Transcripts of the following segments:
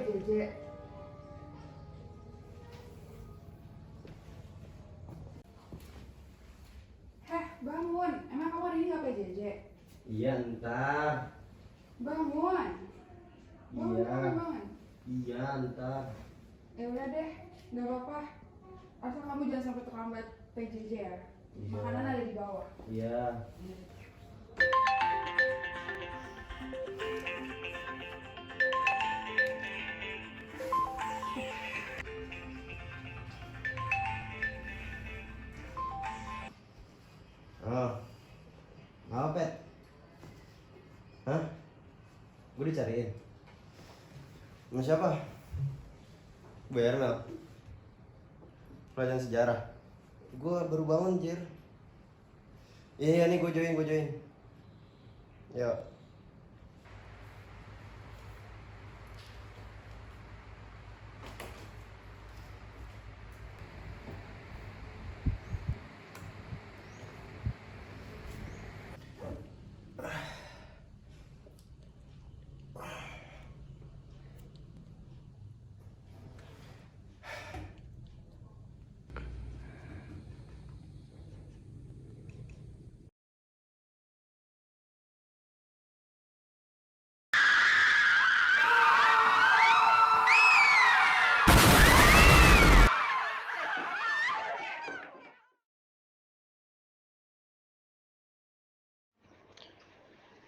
PJJ. Heh, bangun. Emang kamu hari ini nggak PJJ? Iya, entar. Bangun. Bangun, Iya. bangun. Iya, entar. Ya udah deh, nggak apa-apa. Asal kamu jangan sampai terlambat PJJ ya. Iya. Makanan ada di bawah. Iya. Oh, apa Pet? Hah? Gue dicariin. Sama siapa? Bayar Mel. Pelajaran sejarah. Gue baru bangun, Jir. Iya nih, gue join. Yuk.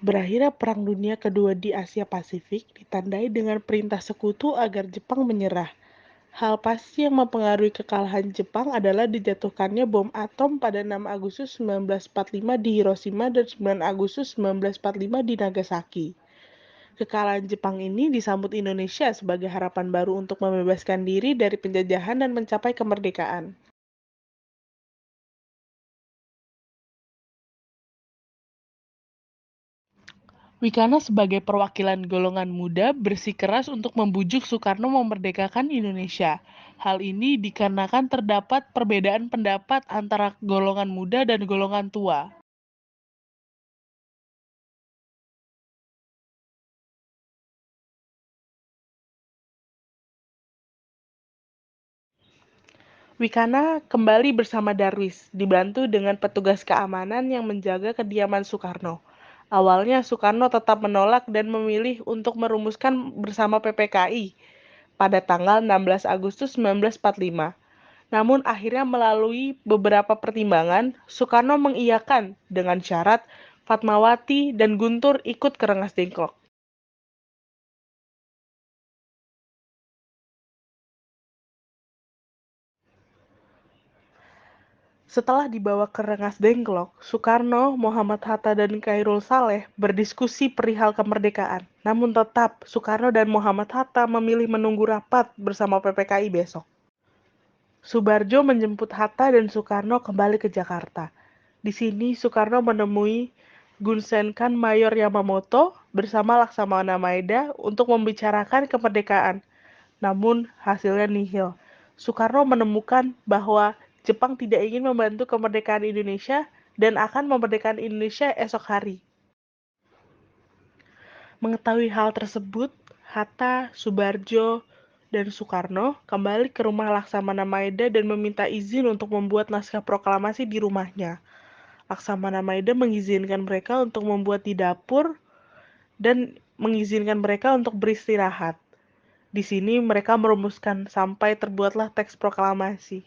Berakhirnya Perang Dunia Kedua di Asia Pasifik ditandai dengan perintah sekutu agar Jepang menyerah. Hal pasti yang mempengaruhi kekalahan Jepang adalah dijatuhkannya bom atom pada 6 Agustus 1945 di Hiroshima dan 9 Agustus 1945 di Nagasaki. Kekalahan Jepang ini disambut Indonesia sebagai harapan baru untuk membebaskan diri dari penjajahan dan mencapai kemerdekaan. Wikana sebagai perwakilan golongan muda bersikeras untuk membujuk Soekarno memerdekakan Indonesia. Hal ini dikarenakan terdapat perbedaan pendapat antara golongan muda dan golongan tua. Wikana kembali bersama Darwis, dibantu dengan petugas keamanan yang menjaga kediaman Soekarno. Awalnya Soekarno tetap menolak dan memilih untuk merumuskan bersama PPKI pada tanggal 16 Agustus 1945. Namun akhirnya melalui beberapa pertimbangan, Soekarno mengiyakan dengan syarat Fatmawati dan Guntur ikut ke Rengas Dengklok. Setelah dibawa ke Rengas Dengklok, Soekarno, Muhammad Hatta, dan Khairul Saleh berdiskusi perihal kemerdekaan. Namun tetap, Soekarno dan Muhammad Hatta memilih menunggu rapat bersama PPKI besok. Subarjo menjemput Hatta dan Soekarno kembali ke Jakarta. Di sini, Soekarno menemui Gunsenkan Mayor Yamamoto bersama Laksamana Maeda untuk membicarakan kemerdekaan. Namun, hasilnya nihil. Soekarno menemukan bahwa Jepang tidak ingin membantu kemerdekaan Indonesia dan akan memerdekakan Indonesia esok hari. Mengetahui hal tersebut, Hatta, Subarjo, dan Soekarno kembali ke rumah Laksamana Maeda dan meminta izin untuk membuat naskah proklamasi di rumahnya. Laksamana Maeda mengizinkan mereka untuk membuat di dapur dan mengizinkan mereka untuk beristirahat. Di sini mereka merumuskan sampai terbuatlah teks proklamasi.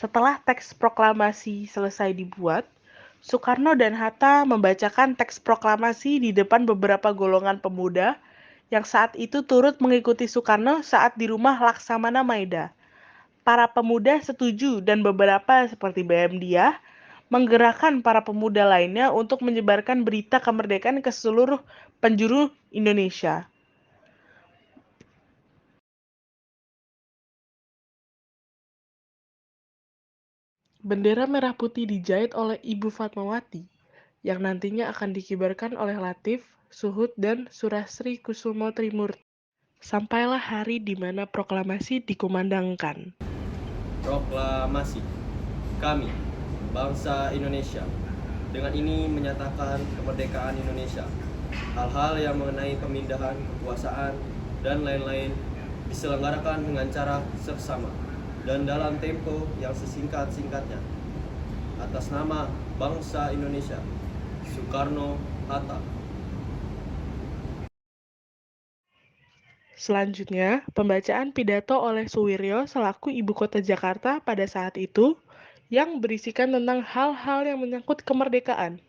Setelah teks proklamasi selesai dibuat, Soekarno dan Hatta membacakan teks proklamasi di depan beberapa golongan pemuda yang saat itu turut mengikuti Soekarno saat di rumah Laksamana Maeda. Para pemuda setuju dan beberapa seperti BM Diah menggerakkan para pemuda lainnya untuk menyebarkan berita kemerdekaan ke seluruh penjuru Indonesia. Bendera merah putih dijahit oleh Ibu Fatmawati, yang nantinya akan dikibarkan oleh Latif, Suhud, dan Surasri Kusumo Trimurti. Sampailah hari di mana proklamasi dikumandangkan. Proklamasi. Kami, bangsa Indonesia. Dengan ini menyatakan kemerdekaan Indonesia. Hal-hal yang mengenai pemindahan kekuasaan dan lain-lain diselenggarakan dengan cara seksama dan dalam tempo yang sesingkat-singkatnya. Atas nama bangsa Indonesia, Soekarno-Hatta. Selanjutnya, pembacaan pidato oleh Suwiryo selaku Ibu Kota Jakarta pada saat itu yang berisikan tentang hal-hal yang menyangkut kemerdekaan.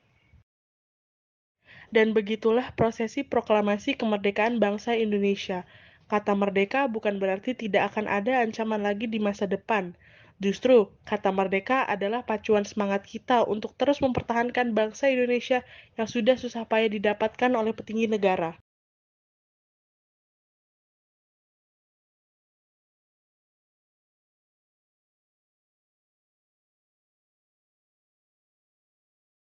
Dan begitulah prosesi proklamasi kemerdekaan bangsa Indonesia. Kata merdeka bukan berarti tidak akan ada ancaman lagi di masa depan. Justru, kata merdeka adalah pacuan semangat kita untuk terus mempertahankan bangsa Indonesia yang sudah susah payah didapatkan oleh petinggi negara.